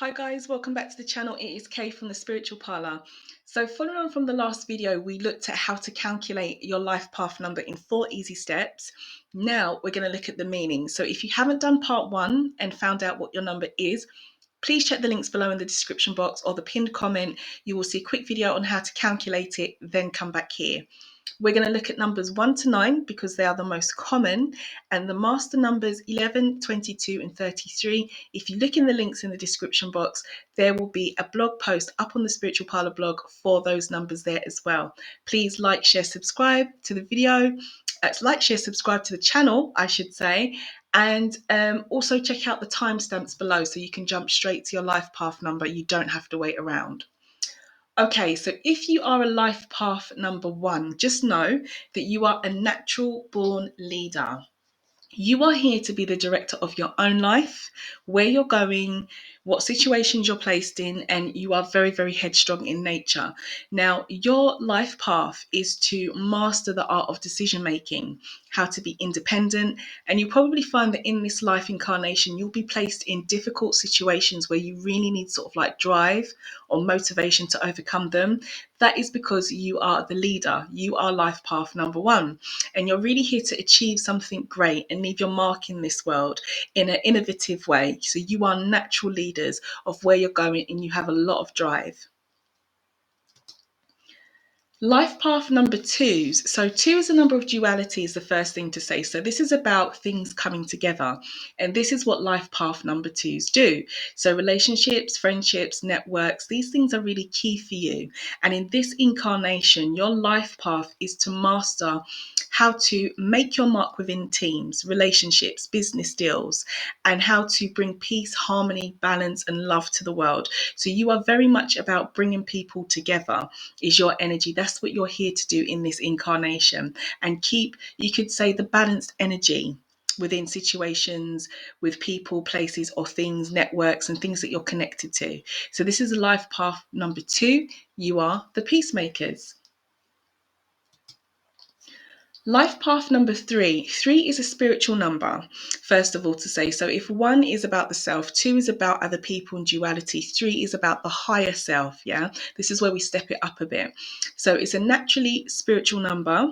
Hi guys, welcome back to the channel. It is Kay from the Spiritual Parlour. So following on from the last video, we looked at how to calculate your life path number in 4 easy steps. Now we're going to look at the meaning. So if you haven't done part 1 and found out what your number is, please check the links below in the description box or the pinned comment. You will see a quick video on how to calculate it, then come back here. We're going to look at numbers 1 to 9 because they are the most common, and the master numbers 11, 22 and 33. If you look in the links in the description box, there will be a blog post up on the Spiritual Parlour blog for those numbers there as well. Please like, share, subscribe to the video. Like, share, subscribe to the channel, I should say. And also check out the timestamps below so you can jump straight to your life path number. You don't have to wait around. Okay, so if you are a life path number 1, just know that you are a natural born leader. You are here to be the director of your own life, where you're going, what situations you're placed in, and you are very, very headstrong in nature. Now, your life path is to master the art of decision making, how to be independent, and you probably find that in this life incarnation, you'll be placed in difficult situations where you really need sort of like drive or motivation to overcome them. That is because you are the leader. You are life path number 1, and you're really here to achieve something great and leave your mark in this world in an innovative way. So you are natural leaders of where you're going and you have a lot of drive. Life path number 2s. So 2 is a number of duality is the first thing to say. So this is about things coming together. And this is what life path number 2s do. So relationships, friendships, networks, these things are really key for you. And in this incarnation, your life path is to master how to make your mark within teams, relationships, business deals, and how to bring peace, harmony, balance, and love to the world. So you are very much about bringing people together is your energy. That's what you're here to do in this incarnation, and keep, you could say, the balanced energy within situations with people, places or things, networks and things that you're connected to. So this is a life path number 2. You are the peacemakers. Life path number 3. 3 is a spiritual number, first of all, to say. So if 1 is about the self, 2 is about other people and duality, 3 is about the higher self. Yeah, this is where we step it up a bit. So it's a naturally spiritual number.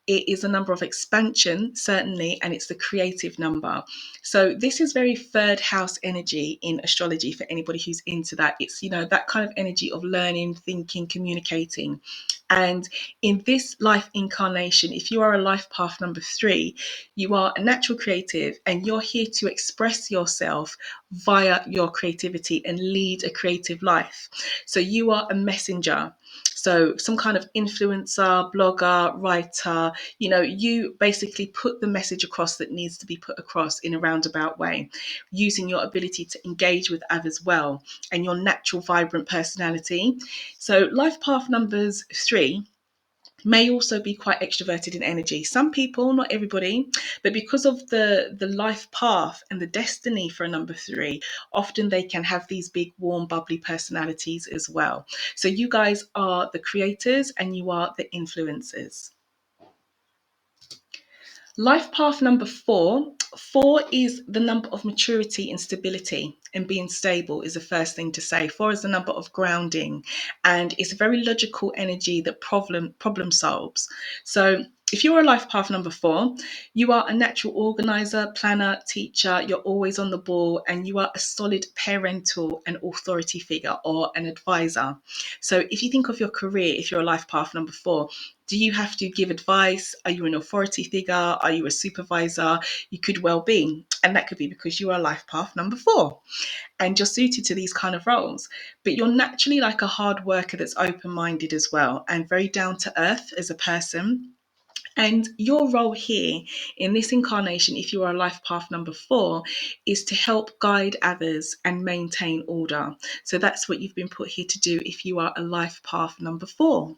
It is a number of expansion, certainly, and it's the creative number. So this is very 3rd house energy in astrology for anybody who's into that. It's, you know, that kind of energy of learning, thinking, communicating. And in this life incarnation, if you are a life path number 3, you are a natural creative and you're here to express yourself via your creativity and lead a creative life. So you are a messenger. So some kind of influencer, blogger, writer, you know, you basically put the message across that needs to be put across in a roundabout way, using your ability to engage with others well and your natural, vibrant personality. So life path numbers 3 may also be quite extroverted in energy. Some people, not everybody, but because of the life path and the destiny for a number 3, often they can have these big, warm, bubbly personalities as well. So you guys are the creators and you are the influencers. Life path number 4. 4 is the number of maturity and stability, and being stable is the first thing to say. 4 is the number of grounding, and it's a very logical energy that problem solves. So if you're a life path number 4, you are a natural organizer, planner, teacher. You're always on the ball, and you are a solid parental and authority figure or an advisor. So if you think of your career, if you're a life path number 4, do you have to give advice? Are you an authority figure? Are you a supervisor? You could well be. And that could be because you are life path number 4 and you're suited to these kind of roles. But you're naturally like a hard worker that's open-minded as well and very down to earth as a person. And your role here in this incarnation, if you are a life path number 4, is to help guide others and maintain order. So that's what you've been put here to do if you are a life path number 4.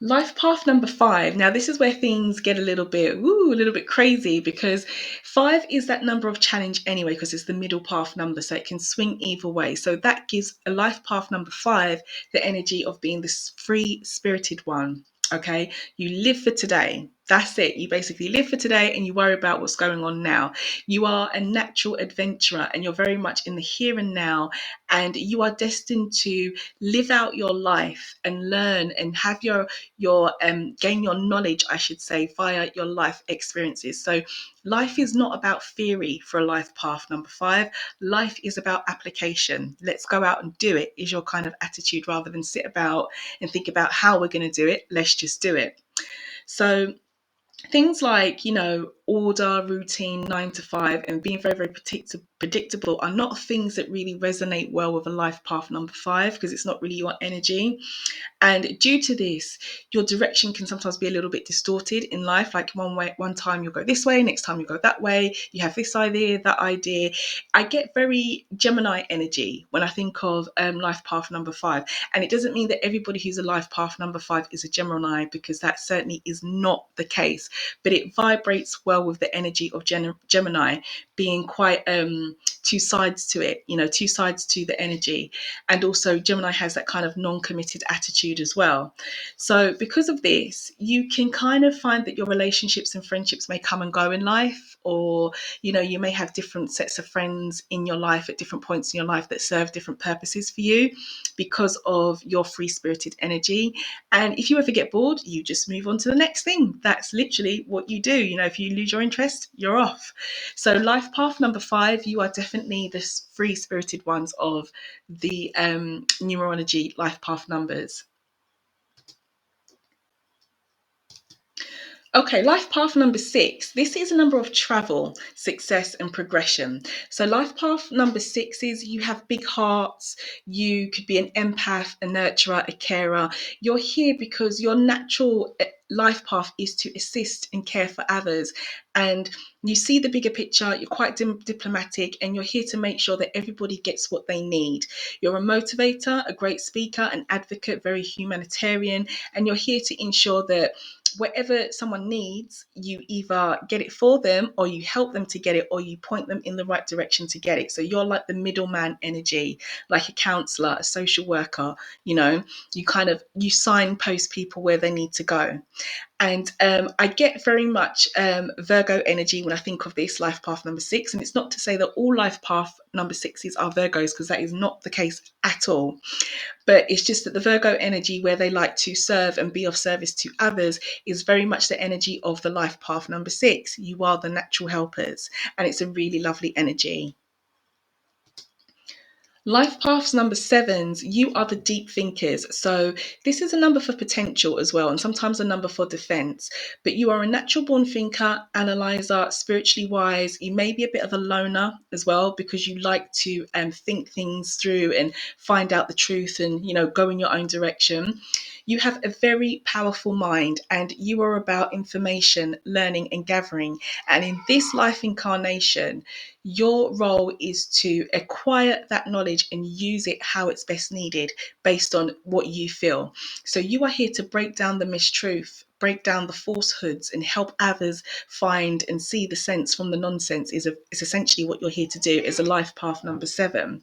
Life path number 5. Now, this is where things get a little bit crazy, because 5 is that number of challenge anyway, because it's the middle path number, so it can swing either way. So that gives a life path number 5 the energy of being this free spirited one. Okay, you live for today. That's it. You basically live for today and you worry about what's going on now. You are a natural adventurer and you're very much in the here and now. And you are destined to live out your life and learn and have your gain your knowledge, I should say, via your life experiences. So life is not about theory for a life path number 5. Life is about application. Let's go out and do it is your kind of attitude, rather than sit about and think about how we're going to do it. Let's just do it. So things like, order, routine, 9 to 5, and being very, very predictable are not things that really resonate well with a life path number 5, because it's not really your energy. And due to this, your direction can sometimes be a little bit distorted in life. Like one time you'll go this way, next time you go that way. You have this idea, that idea. I get very Gemini energy when I think of life path number 5. And it doesn't mean that everybody who's a life path number 5 is a Gemini, because that certainly is not the case. But it vibrates well with the energy of Gemini, being quite two sides to it, two sides to the energy. And also Gemini has that kind of non-committed attitude as well. So because of this, you can kind of find that your relationships and friendships may come and go in life, or you may have different sets of friends in your life at different points in your life that serve different purposes for you because of your free-spirited energy. And if you ever get bored, you just move on to the next thing. That's literally what you do. If you lose your interest, you're off. So life path number 5, you are definitely the free-spirited ones of the numerology life path numbers. Okay, life path number 6. This is a number of travel, success, and progression. So life path number 6 is you have big hearts. You could be an empath, a nurturer, a carer. You're here because your natural life path is to assist and care for others. And you see the bigger picture. You're quite diplomatic, and you're here to make sure that everybody gets what they need. You're a motivator, a great speaker, an advocate, very humanitarian, and you're here to ensure that whatever someone needs, you either get it for them, or you help them to get it, or you point them in the right direction to get it. So you're like the middleman energy, like a counselor, a social worker. You signpost people where they need to go. And I get very much Virgo energy when I think of this life path number 6. And it's not to say that all life path number 6s are Virgos, because that is not the case at all. But it's just that the Virgo energy, where they like to serve and be of service to others, is very much the energy of the life path number 6. You are the natural helpers, and it's a really lovely energy. Life paths number 7s, you are the deep thinkers. So this is a number for potential as well, and sometimes a number for defense. But you are a natural born thinker, analyzer, spiritually wise. You may be a bit of a loner as well, because you like to think things through and find out the truth and, go in your own direction. You have a very powerful mind, and you are about information, learning, and gathering. And in this life incarnation, your role is to acquire that knowledge and use it how it's best needed based on what you feel. So you are here to break down the mistruth, break down the falsehoods, and help others find and see the sense from the nonsense is essentially what you're here to do as a life path number 7.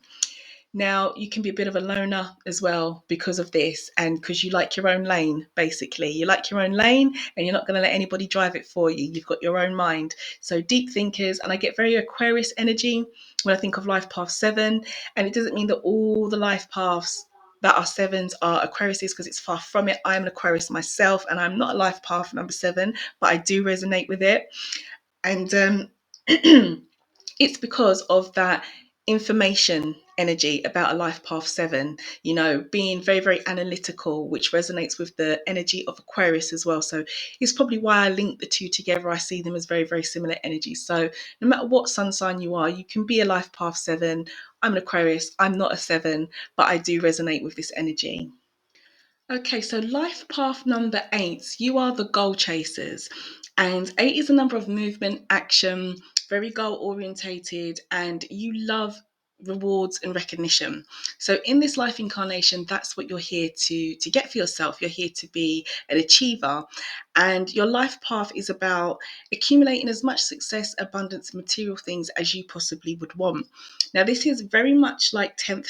Now, you can be a bit of a loner as well because of this, and because you like your own lane, basically. You like your own lane, and you're not going to let anybody drive it for you. You've got your own mind. So deep thinkers, and I get very Aquarius energy when I think of life path 7. And it doesn't mean that all the life paths that are 7s are Aquariuses, because it's far from it. I'm an Aquarius myself, and I'm not a life path number 7, but I do resonate with it. And it's because of that information energy about a life path 7, being very, very analytical, which resonates with the energy of Aquarius as well. So it's probably why I link the two together. I see them as very, very similar energies. So no matter what sun sign you are, you can be a life path 7. I'm an Aquarius. I'm not a 7, but I do resonate with this energy. Okay, so life path number 8, you are the goal chasers. And 8 is a number of movement, action, very goal orientated, and you love rewards and recognition. So in this life incarnation, that's what you're here to get for yourself. You're here to be an achiever. And your life path is about accumulating as much success, abundance, material things as you possibly would want. Now, this is very much like 10th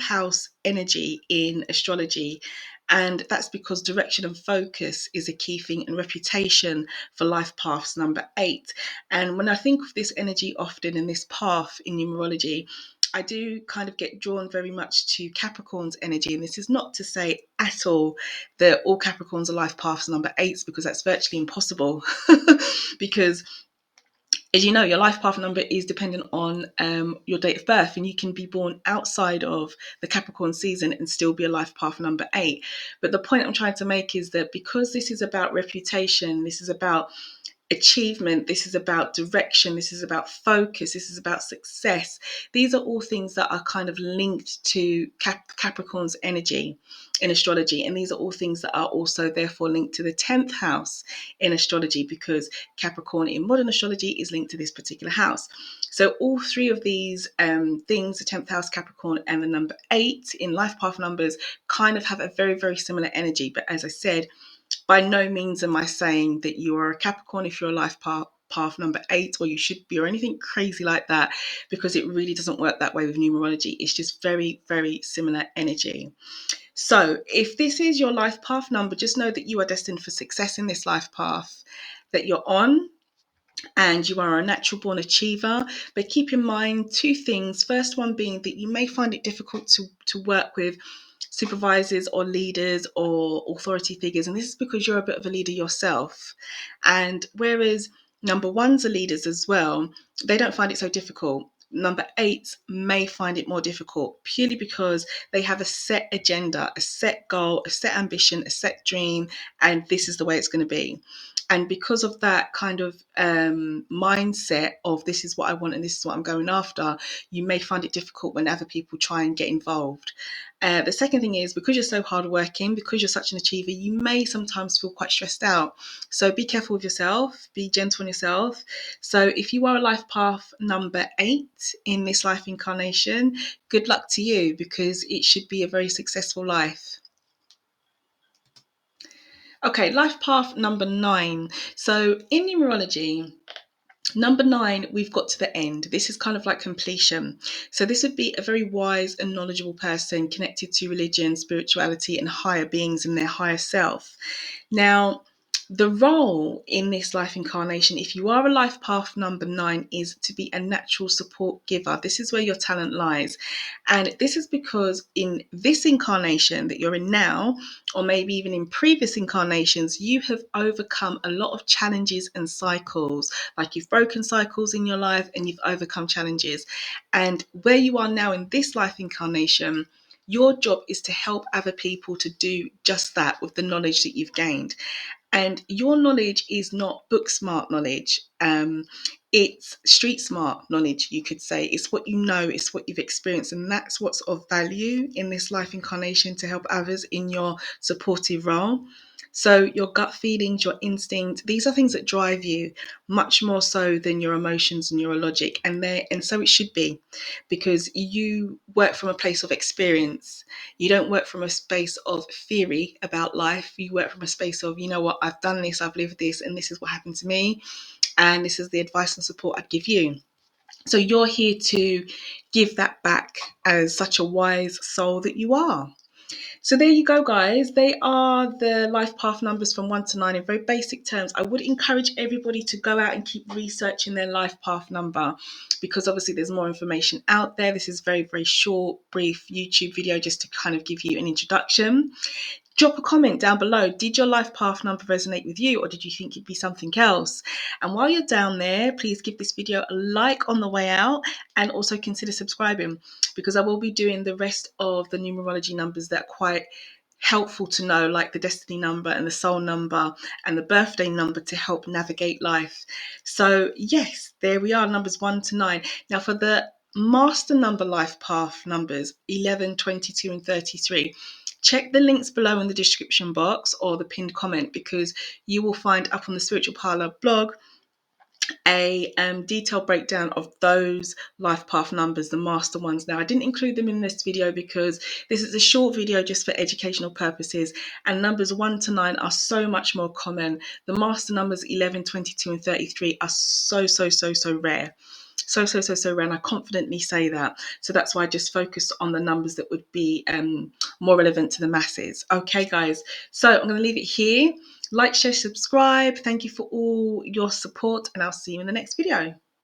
house energy in astrology. And that's because direction and focus is a key thing, and reputation for life paths number 8. And when I think of this energy often in this path in numerology, I do kind of get drawn very much to Capricorn's energy. And this is not to say at all that all Capricorns are life paths number 8s, because that's virtually impossible. Because, as you know, your life path number is dependent on your date of birth, and you can be born outside of the Capricorn season and still be a life path number 8. But the point I'm trying to make is that because this is about reputation, this is about achievement, this is about direction, this is about focus, this is about success. These are all things that are kind of linked to Capricorn's energy in astrology, and these are all things that are also therefore linked to the 10th house in astrology, because Capricorn in modern astrology is linked to this particular house. So all three of these things, the 10th house Capricorn and the number 8 in life path numbers, kind of have a very, very similar energy. But as I said, by no means am I saying that you are a Capricorn if you're a life path number 8, or you should be, or anything crazy like that, because it really doesn't work that way with numerology. It's just very, very similar energy. So if this is your life path number, just know that you are destined for success in this life path that you're on, and you are a natural born achiever. But keep in mind two things. First one being that you may find it difficult to work with supervisors or leaders or authority figures, and this is because you're a bit of a leader yourself. And whereas number ones are leaders as well, they don't find it so difficult. Number 8 may find it more difficult purely because they have a set agenda, a set goal, a set ambition, a set dream, and this is the way it's going to be. And because of that kind of mindset of this is what I want and this is what I'm going after, you may find it difficult when other people try and get involved. The second thing is, because you're so hardworking, because you're such an achiever, you may sometimes feel quite stressed out. So be careful with yourself, be gentle on yourself. So if you are a life path number 8 in this life incarnation, good luck to you, because it should be a very successful life. Okay, life path number 9. So in numerology, number 9, we've got to the end. This is kind of like completion. So this would be a very wise and knowledgeable person connected to religion, spirituality, and higher beings in their higher self. Now, the role in this life incarnation, if you are a life path number 9, is to be a natural support giver. This is where your talent lies. And this is because in this incarnation that you're in now, or maybe even in previous incarnations, you have overcome a lot of challenges and cycles. Like you've broken cycles in your life and you've overcome challenges. And where you are now in this life incarnation, your job is to help other people to do just that with the knowledge that you've gained. And your knowledge is not book smart knowledge. It's street smart knowledge, you could say. It's what you know, it's what you've experienced, and that's what's of value in this life incarnation to help others in your supportive role. So your gut feelings, your instinct, these are things that drive you much more so than your emotions and your logic. And so it should be, because you work from a place of experience. You don't work from a space of theory about life. You work from a space of, you know what, I've done this, I've lived this, and this is what happened to me. And this is the advice and support I'd give you. So you're here to give that back as such a wise soul that you are. So there you go, guys. They are the life path numbers from 1 to 9 in very basic terms. I would encourage everybody to go out and keep researching their life path number, because obviously there's more information out there. This is very, very short, brief YouTube video just to kind of give you an introduction. Drop a comment down below. Did your life path number resonate with you, or did you think it'd be something else? And while you're down there, please give this video a like on the way out, and also consider subscribing, because I will be doing the rest of the numerology numbers that are quite helpful to know, like the destiny number and the soul number and the birthday number, to help navigate life. So yes, there we are, numbers 1 to 9. Now for the master number life path numbers 11, 22, and 33, check the links below in the description box or the pinned comment, because you will find up on the Spiritual Parlour blog a detailed breakdown of those life path numbers, the master ones. Now, I didn't include them in this video because this is a short video just for educational purposes, and numbers 1 to 9 are so much more common. The master numbers 11, 22, and 33 are so rare. so rare, and I confidently say that. So that's why I just focused on the numbers that would be more relevant to the masses. Okay, guys, so I'm going to leave it here. Like, share, subscribe. Thank you for all your support, and I'll see you in the next video.